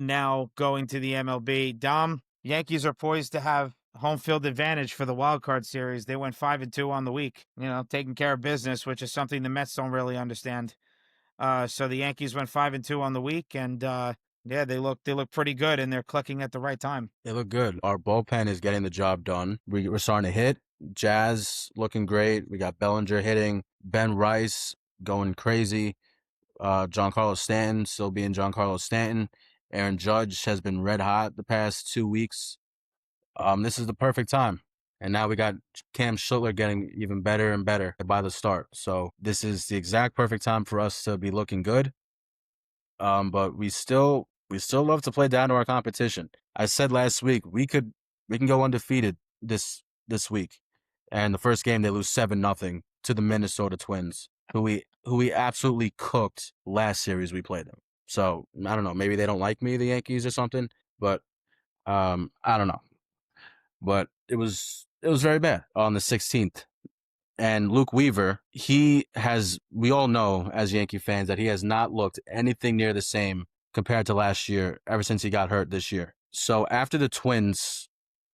now going to the MLB. Dom, Yankees are poised to have home field advantage for the wild card series. They went 5-2 on the week, taking care of business, which is something the Mets don't really understand. So the Yankees went 5-2 on the week, and yeah, they look pretty good, and they're clicking at the right time. They look good. Our bullpen is getting the job done. We're starting to hit. Jazz looking great. We got Bellinger hitting. Ben Rice going crazy. Giancarlo Stanton still being Giancarlo Stanton. Aaron Judge has been red hot the past 2 weeks. This is the perfect time. And now we got Cam Schlittler getting even better and better by the start. So this is the exact perfect time for us to be looking good. But we still love to play down to our competition. I said last week we can go undefeated this week. And the first game they lose 7-0 to the Minnesota Twins, who we absolutely cooked last series we played them. So I don't know, maybe they don't like me, the Yankees, or something, but I don't know. But it was very bad on the 16th. And Luke Weaver, we all know as Yankee fans that he has not looked anything near the same compared to last year, ever since he got hurt this year. So after the Twins'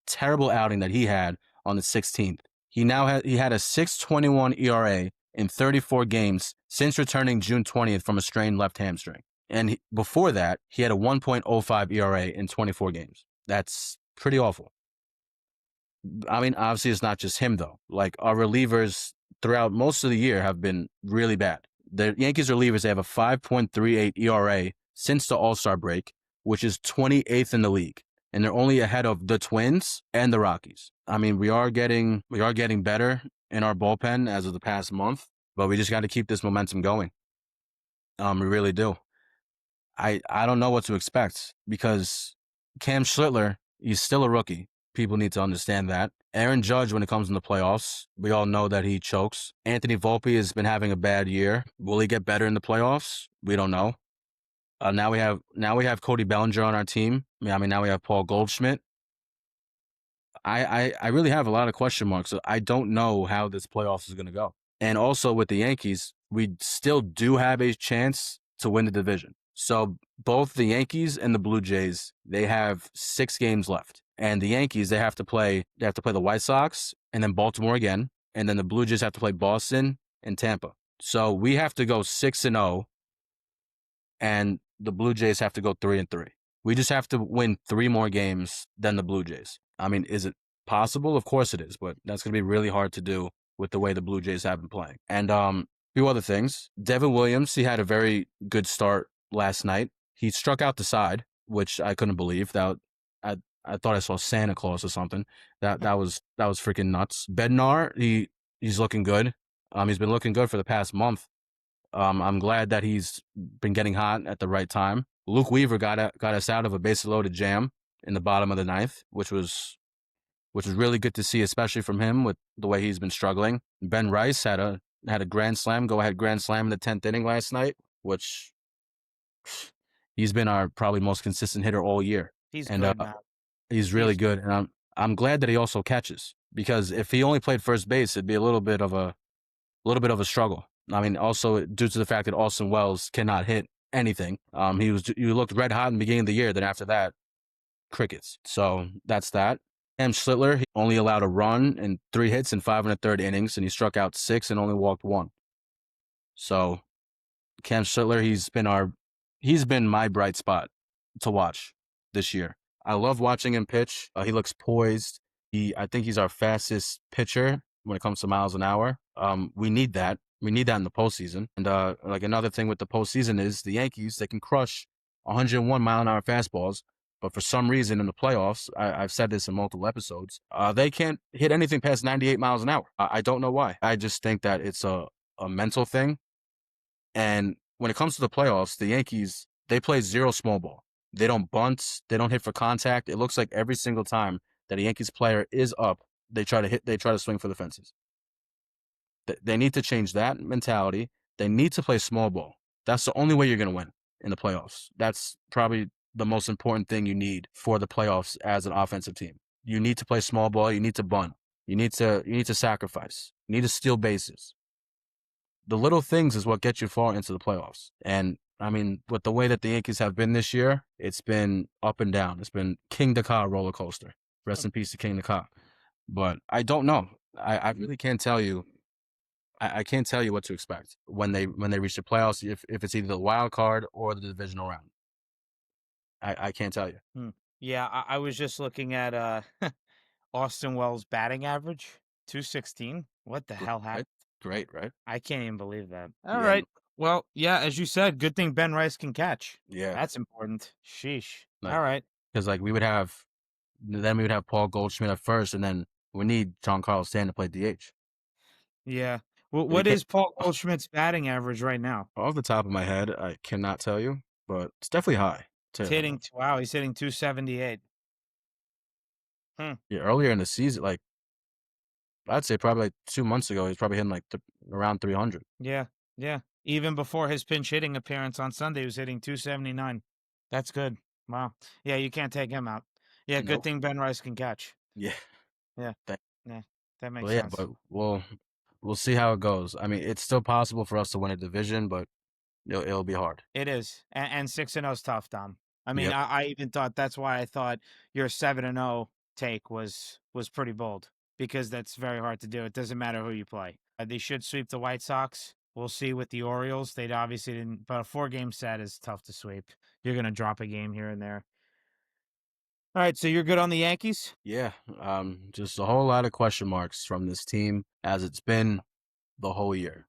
terrible outing that he had on the 16th, he had a 6.21 ERA in 34 games since returning June 20th from a strained left hamstring. And before that, he had a 1.05 ERA in 24 games. That's pretty awful. I mean, obviously, it's not just him, though. Like, our relievers throughout most of the year have been really bad. The Yankees relievers, they have a 5.38 ERA since the All-Star break, which is 28th in the league. And they're only ahead of the Twins and the Rockies. I mean, we are getting better in our bullpen as of the past month, but we just got to keep this momentum going. We really do. I don't know what to expect because Cam Schlittler, he's still a rookie. People need to understand that. Aaron Judge, when it comes in the playoffs, we all know that he chokes. Anthony Volpe has been having a bad year. Will he get better in the playoffs? We don't know. Now we have Cody Bellinger on our team. I mean, now we have Paul Goldschmidt. I really have a lot of question marks. So I don't know how this playoffs is going to go. And also with the Yankees, we still do have a chance to win the division. So both the Yankees and the Blue Jays, they have 6 games left. And the Yankees, they have to play the White Sox and then Baltimore again. And then the Blue Jays have to play Boston and Tampa. So we have to go 6-0 and the Blue Jays have to go 3-3. We just have to win 3 more games than the Blue Jays. I mean, is it possible? Of course it is, but that's going to be really hard to do with the way the Blue Jays have been playing. And a few other things. Devin Williams, he had a very good start last night. He struck out the side, which I couldn't believe. I thought I saw Santa Claus or something. That was freaking nuts. Bednar, he's looking good. He's been looking good for the past month. I'm glad that he's been getting hot at the right time. Luke Weaver got us out of a bases loaded jam in the bottom of the 9th, which was really good to see, especially from him with the way he's been struggling. Ben Rice had a grand slam, go-ahead grand slam in the 10th inning last night, which he's been our probably most consistent hitter all year. He's good, man. He's really good, and I'm glad that he also catches, because if he only played first base, it'd be a little bit of a struggle. I mean, also due to the fact that Austin Wells cannot hit anything. He looked red hot in the beginning of the year. Then after that, crickets. So that's that. Cam Schlittler, he only allowed a run and 3 hits in 5 1/3 innings, and he struck out 6 and only walked 1. So Cam Schlittler, he's been my bright spot to watch this year. I love watching him pitch. He looks poised. I think he's our fastest pitcher when it comes to miles an hour. We need that. We need that in the postseason. And like another thing with the postseason is the Yankees, they can crush 101 mile an hour fastballs, but for some reason in the playoffs, I've said this in multiple episodes, they can't hit anything past 98 miles an hour. I don't know why. I just think that it's a mental thing. And when it comes to the playoffs, the Yankees, they play 0 small ball. They don't bunt. They don't hit for contact. It looks like every single time that a Yankees player is up, they try to swing for the fences. They need to change that mentality. They need to play small ball. That's the only way you're going to win in the playoffs. That's probably the most important thing you need for the playoffs as an offensive team. You need to play small ball. You need to bunt. You need to sacrifice. You need to steal bases. The little things is what gets you far into the playoffs. And I mean, with the way that the Yankees have been this year, it's been up and down. It's been King Ka roller coaster. Rest in peace to King Ka. But I don't know. I really can't tell you. I can't tell you what to expect when they reach the playoffs. If it's either the wild card or the divisional round, I can't tell you. Hmm. Yeah, I was just looking at Austin Wells' batting average, 216. What the hell happened? Right? Great, right? I can't even believe that. All Yeah, right. Well, yeah, as you said, good thing Ben Rice can catch. yeah. That's important. Sheesh. Like All right. because like we would have then we would have Paul Goldschmidt at first, and then we need John Carlos Stanton to play DH. Yeah. Well, We what can't. is Paul Goldschmidt's batting average right now? Off the top of my head, I cannot tell you, but it's definitely high. It's hitting. Wow, he's hitting 278. Hmm. Yeah, earlier in the season, like I'd say probably like 2 months ago, he's probably hitting like around 300. Yeah. Yeah. Even before his pinch hitting appearance on Sunday, he was hitting 279. That's good. Wow. Yeah, you can't take him out. Yeah, good Nope. thing Ben Rice can catch. Yeah. Yeah. Thank- Yeah. That makes Well, yeah, sense. but we'll see how it goes. I mean, it's still possible for us to win a division, but it'll be hard. It is. And 6-0 is tough, Dom. I mean, Yep. I even thought that's why I thought your 7-0 take was pretty bold because that's very hard to do. It doesn't matter who you play. They should sweep the White Sox. We'll see with the Orioles. They obviously didn't, but a 4-game set is tough to sweep. You're going to drop a game here and there. All right, so you're good on the Yankees? Yeah. Just a whole lot of question marks from this team as it's been the whole year.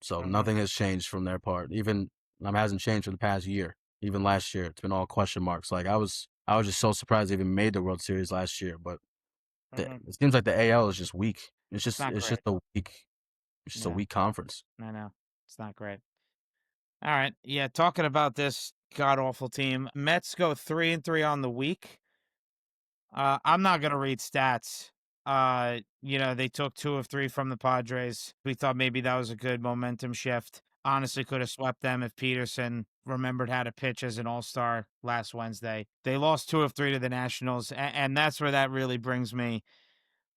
So Mhm. nothing has changed from their part. Even hasn't changed for the past year. Even last year, it's been all question marks. Like I was just so surprised they even made the World Series last year. But Mhm. it seems like the AL is just weak. It's not It's great. just a weak. It's just a Yeah, weak conference. I know. It's not great. All right. Yeah, talking about this god awful team. Mets go 3-3 on the week. I'm not gonna read stats. They took 2 of 3 from the Padres. We thought maybe that was a good momentum shift. Honestly, could have swept them if Peterson remembered how to pitch as an all-star last Wednesday. They lost 2 of 3 to the Nationals, and that's where that really brings me.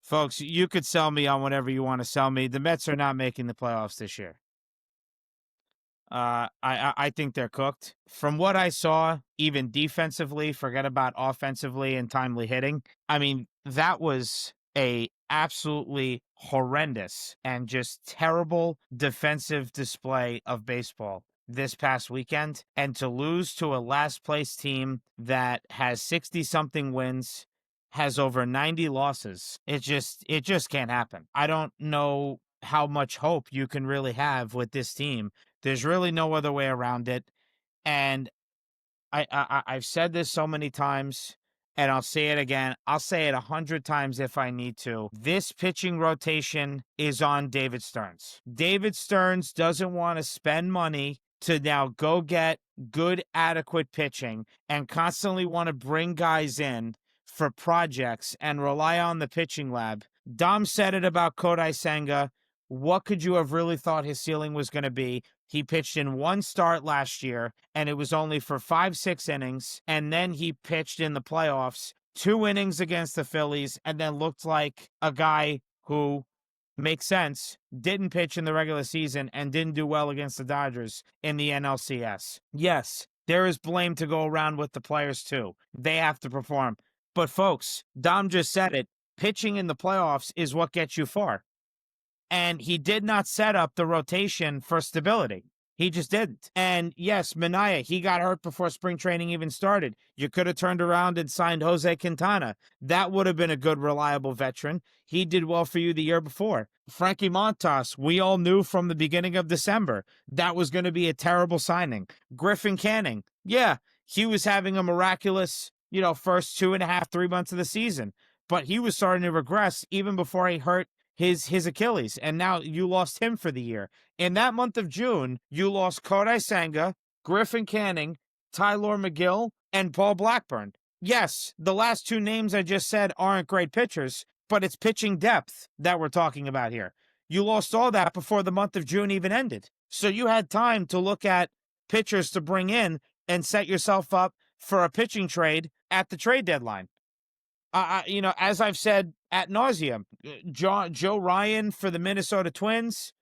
Folks, you could sell me on whatever you want to sell me. The Mets are not making the playoffs this year. I think they're cooked. From what I saw, even defensively, forget about offensively and timely hitting. I mean, that was a absolutely horrendous and just terrible defensive display of baseball this past weekend. And to lose to a last place team that has 60 something wins, has over 90 losses, it just can't happen. I don't know how much hope you can really have with this team. There's really no other way around it. And I've said this so many times, and I'll say it again. I'll say it 100 times if I need to. This pitching rotation is on David Stearns. David Stearns doesn't want to spend money to now go get good, adequate pitching and constantly want to bring guys in for projects and rely on the pitching lab. Dom said it about Kodai Senga. What could you have really thought his ceiling was going to be? He pitched in one start last year, and it was only for 5-6 innings. And then he pitched in the playoffs 2 innings against the Phillies, and then looked like a guy who makes sense, didn't pitch in the regular season and didn't do well against the Dodgers in the NLCS. Yes, there is blame to go around with the players too. They have to perform. But folks, Dom just said it. Pitching in the playoffs is what gets you far. And he did not set up the rotation for stability. He just didn't. And yes, Minaya, he got hurt before spring training even started. You could have turned around and signed Jose Quintana. That would have been a good, reliable veteran. He did well for you the year before. Frankie Montas, we all knew from the beginning of December that was going to be a terrible signing. Griffin Canning, yeah, he was having a miraculous, first 2.5, 3 months of the season. But he was starting to regress even before he hurt his Achilles, and now you lost him for the year. In that month of June, you lost Kodai Senga, Griffin Canning, Tyler McGill, and Paul Blackburn. Yes, the last 2 names I just said aren't great pitchers, but it's pitching depth that we're talking about here. You lost all that before the month of June even ended. So you had time to look at pitchers to bring in and set yourself up for a pitching trade at the trade deadline. As I've said ad nauseum, Joe Ryan for the Minnesota Twins.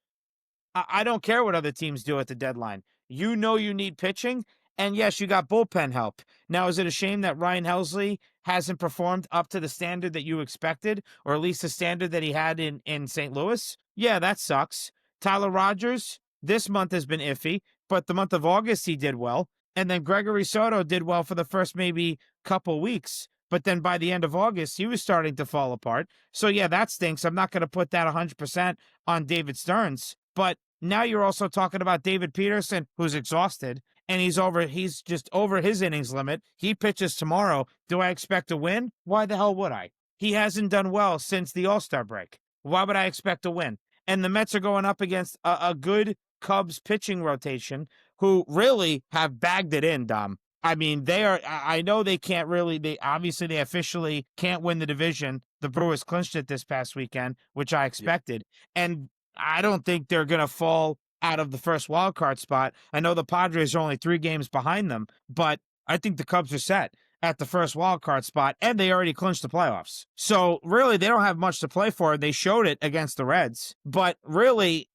I don't care what other teams do at the deadline. You know you need pitching, and yes, you got bullpen help. Now, is it a shame that Ryan Helsley hasn't performed up to the standard that you expected, or at least the standard that he had in St. Louis? Yeah, that sucks. Tyler Rogers, this month has been iffy, but the month of August he did well. And then Gregory Soto did well for the first maybe couple weeks. But then by the end of August, he was starting to fall apart. So yeah, that stinks. I'm not going to put that 100% on David Stearns. But now you're also talking about David Peterson, who's exhausted, and he's just over his innings limit. He pitches tomorrow. Do I expect a win? Why the hell would I? He hasn't done well since the All-Star break. Why would I expect a win? And the Mets are going up against a good Cubs pitching rotation who really have bagged it in, Dom. I mean, they are. I know they can't really. They officially can't win the division. The Brewers clinched it this past weekend, which I Yep. expected, and I don't think they're going to fall out of the first wild card spot. I know the Padres are only 3 games behind them, but I think the Cubs are set at the first wild card spot, and they already clinched the playoffs. So really, they don't have much to play for. They showed it against the Reds, but really,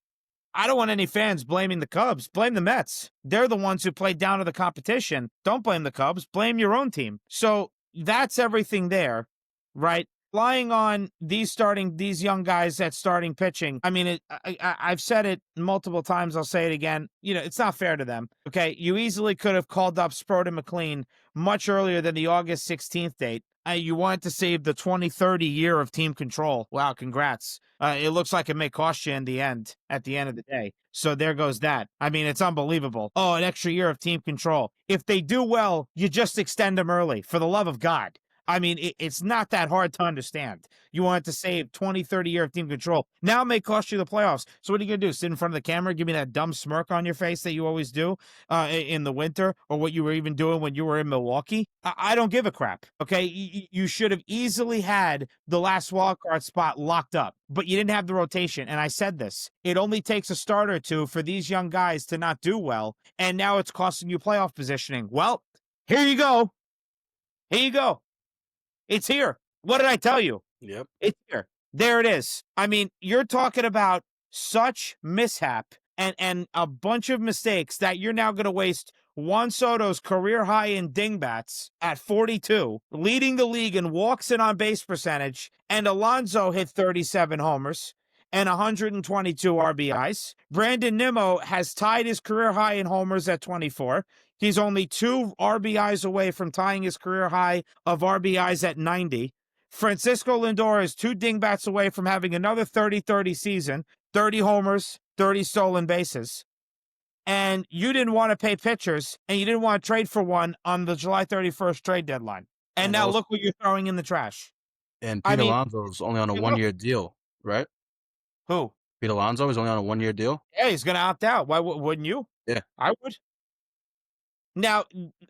I don't want any fans blaming the Cubs. Blame the Mets. They're the ones who played down to the competition. Don't blame the Cubs. Blame your own team. So that's everything there, right? Relying on these young guys at starting pitching. I mean, I've said it multiple times. I'll say it again. It's not fair to them. Okay, you easily could have called up Sprode and McLean much earlier than the August 16th date. You wanted to save the 2030 year of team control. Wow, congrats. It looks like it may cost you in the end, at the end of the day. So there goes that. I mean, it's unbelievable. Oh, an extra year of team control. If they do well, you just extend them early, for the love of God. I mean, it's not that hard to understand. You wanted to save 20, 30 year of team control. Now it may cost you the playoffs. So what are you going to do? Sit in front of the camera, give me that dumb smirk on your face that you always do in the winter, or what you were even doing when you were in Milwaukee? I don't give a crap. Okay, you should have easily had the last wild card spot locked up, but you didn't have the rotation. And I said this: it only takes a start or two for these young guys to not do well, and now it's costing you playoff positioning. Well, here you go. Here you go. It's here. What did I tell you? Yep. It's here. There it is. I mean, you're talking about such mishap and a bunch of mistakes that you're now going to waste Juan Soto's career high in dingbats at 42, leading the league in walks and on base percentage, and Alonso hit 37 homers and 122 RBIs. Brandon Nimmo has tied his career high in homers at 24. He's only 2 RBIs away from tying his career high of RBIs at 90. Francisco Lindor is 2 dingbats away from having another 30-30 season, 30 homers, 30 stolen bases. And you didn't want to pay pitchers, and you didn't want to trade for one on the July 31st trade deadline. And And now also, look what you're throwing in the trash. and I Pete mean, Alonso's only on a hey, look, 1-year deal, right? who? Pete Alonso is only on a 1-year deal. Yeah, he's going to opt out. Why wouldn't you? Yeah. I would. Now,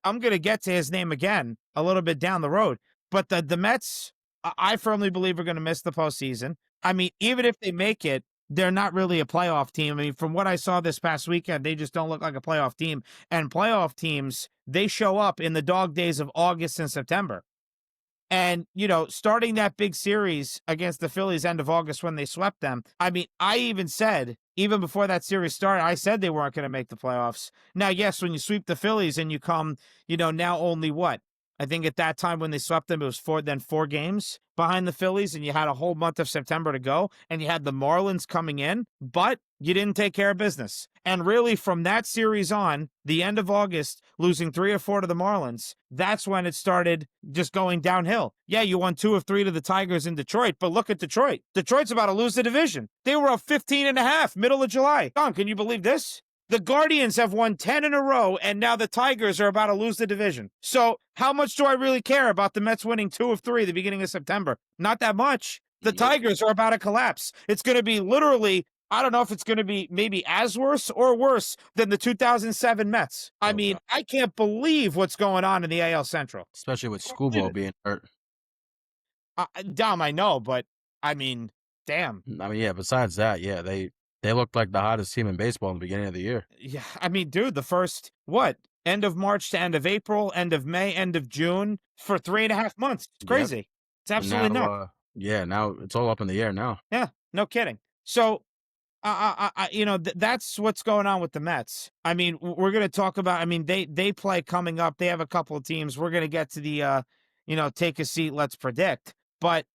I'm going to get to his name again a little bit down the road, but the Mets, I firmly believe, are going to miss the postseason. I mean, even if they make it, they're not really a playoff team. I mean, from what I saw this past weekend, they just don't look like a playoff team. And playoff teams, they show up in the dog days of August and September. And, starting that big series against the Phillies end of August when they swept them, I mean, I even said, even before that series started, I said they weren't going to make the playoffs. Now, yes, when you sweep the Phillies and you come, now only what? I think at that time when they swept them, it was 4 games behind the Phillies, and you had a whole month of September to go, and you had the Marlins coming in, but you didn't take care of business. And really, from that series on, the end of August, losing 3 or 4 to the Marlins, that's when it started just going downhill. Yeah, you won 2 of 3 to the Tigers in Detroit, but look at Detroit. Detroit's about to lose the division. They were up 15.5, middle of July. Don, can you believe this? The Guardians have won 10 in a row, and now the Tigers are about to lose the division. So how much do I really care about the Mets winning 2 of 3 at the beginning of September? Not that much. The Nope. Tigers are about to collapse. It's going to be literally, I don't know if it's going to be maybe as worse or worse than the 2007 Mets. I Oh, mean, God. I can't believe what's going on in the AL Central. Especially with Can't believe Scoobo it. being hurt. Dom, I know, but I mean, damn. I mean, yeah. Besides that, yeah, they looked like the hottest team in baseball in the beginning of the year. Yeah, I mean, dude, the first, what? End of March to end of April, end of May, end of June for 3.5 months. It's Yep. crazy. It's And absolutely now, nuts. yeah, now it's all up in the air now. Yeah, no kidding. So that's what's going on with the Mets. I mean, we're going to talk about. I mean, they play coming up. They have a couple of teams. We're going to get to the, take a seat. Let's predict. But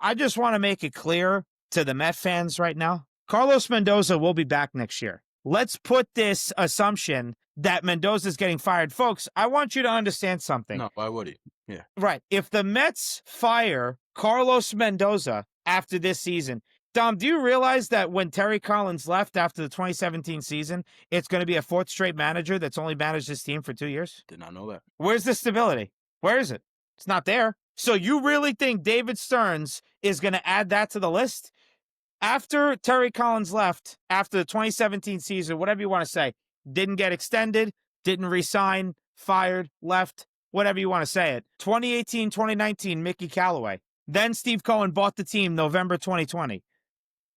I just want to make it clear to the Met fans right now. Carlos Mendoza will be back next year. Let's put this assumption that Mendoza's getting fired, folks. I want you to understand something. No, why would he? Yeah, Right. If the Mets fire Carlos Mendoza after this season, Dom, do you realize that when Terry Collins left after the 2017 season, it's going to be a fourth straight manager that's only managed this team for 2 years? did not know that. Where's the stability? Where is it? It's not there. So you really think David Stearns is going to add that to the list? After Terry Collins left, after the 2017 season, whatever you want to say, didn't get extended, didn't resign, fired, left, whatever you want to say it. 2018, 2019, Mickey Callaway. Then Steve Cohen bought the team November 2020.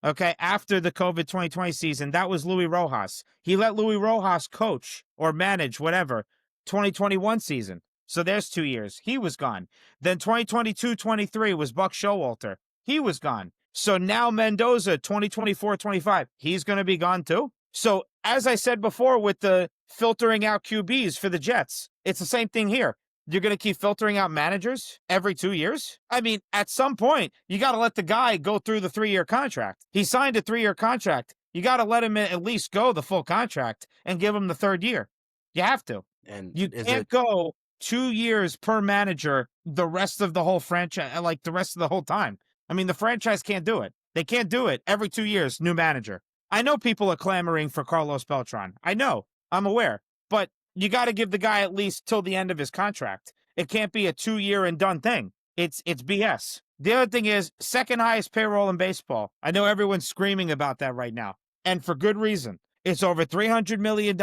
Okay, after the COVID 2020 season, that was Louis Rojas. He let Louis Rojas coach or manage whatever 2021 season. So there's 2 years. He was gone. Then 2022-23 was Buck Showalter. He was gone. So now Mendoza, 2024-25, he's going to be gone too. So as I said before with the filtering out QBs for the Jets, it's the same thing here. You're going to keep filtering out managers every 2 years? I mean, at some point, you got to let the guy go through the 3-year contract. He signed a 3-year contract. You got to let him at least go the full contract and give him the 3rd year. You have to. And You can't go 2 years per manager the rest of the whole franchise, like the rest of the whole time. I mean, the franchise can't do it. They can't do it every 2 years, new manager. I know people are clamoring for Carlos Beltran. I know. I'm aware. But you got to give the guy at least till the end of his contract. It can't be a 2-year and done thing. It's BS. The other thing is, second highest payroll in baseball. I know everyone's screaming about that right now, and for good reason. It's over $300 million.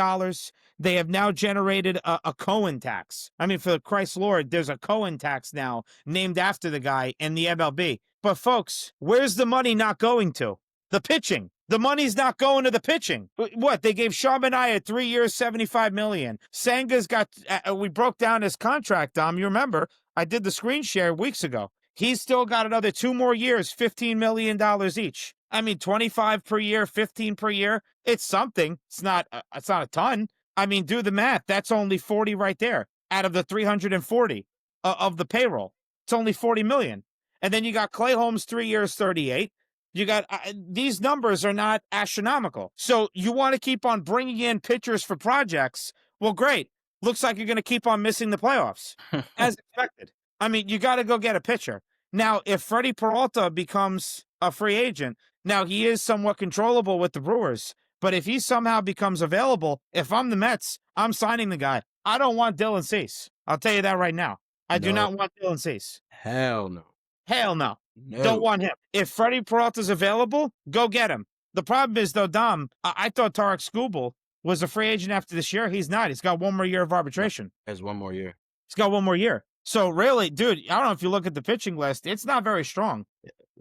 They have now generated a Cohen tax. I mean, for Christ's Lord, there's a Cohen tax now named after the guy in the MLB. But folks, where's the money not going to? The pitching. The money's not going to the pitching. What? They gave Shabaniah 3 years, $75 million. Sanga's got, we broke down his contract, Dom. You remember, I did the screen share weeks ago. He's still got another 2 more years, $15 million each. I mean, 25 per year, 15 per year. It's something. It's not a ton. I mean, do the math. That's only 40 right there out of the 340 of the payroll. It's only 40 million. And then you got Clay Holmes, 3 years, 38. You got these numbers are not astronomical. So you want to keep on bringing in pitchers for projects. Well, great. Looks like you're going to keep on missing the playoffs as expected. I mean, you got to go get a pitcher. Now, if Freddie Peralta becomes a free agent, now he is somewhat controllable with the Brewers. But if he somehow becomes available, if I'm the Mets, I'm signing the guy. I don't want Dylan Cease. I'll tell you that right now. I do not want Dylan Cease. Hell no. Hell no. No. Don't want him. If Freddie Peralta's available, go get him. The problem is, though, Dom, I thought Tarek Skubal was a free agent after this year. He's not. He's got 1 more year of arbitration. He has 1 more year. He's got 1 more year. So really, dude, I don't know if you look at the pitching list. It's not very strong.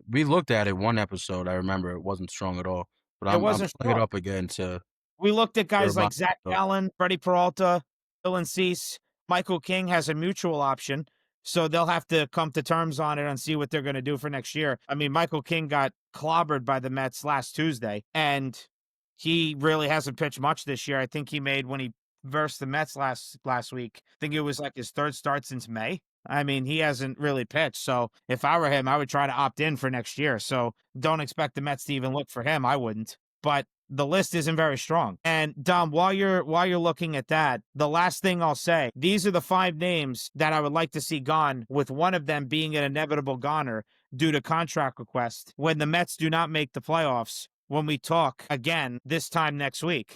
We looked at it one episode. I remember it wasn't strong at all. But I'm pulling it up again to. We looked at guys like Zach stuff. Gallen, Freddie Peralta, Dylan Cease. Michael King has a mutual option. So they'll have to come to terms on it and see what they're going to do for next year. I mean, Michael King got clobbered by the Mets last Tuesday, and he really hasn't pitched much this year. I think he made, when he versed the Mets last week, I think it was like his 3rd start since May. I mean, he hasn't really pitched. So if I were him, I would try to opt in for next year. So don't expect the Mets to even look for him. I wouldn't. But the list isn't very strong. And Dom, while you're looking at that, the last thing I'll say, these are the 5 names that I would like to see gone, with one of them being an inevitable goner due to contract request when the Mets do not make the playoffs when we talk again this time next week.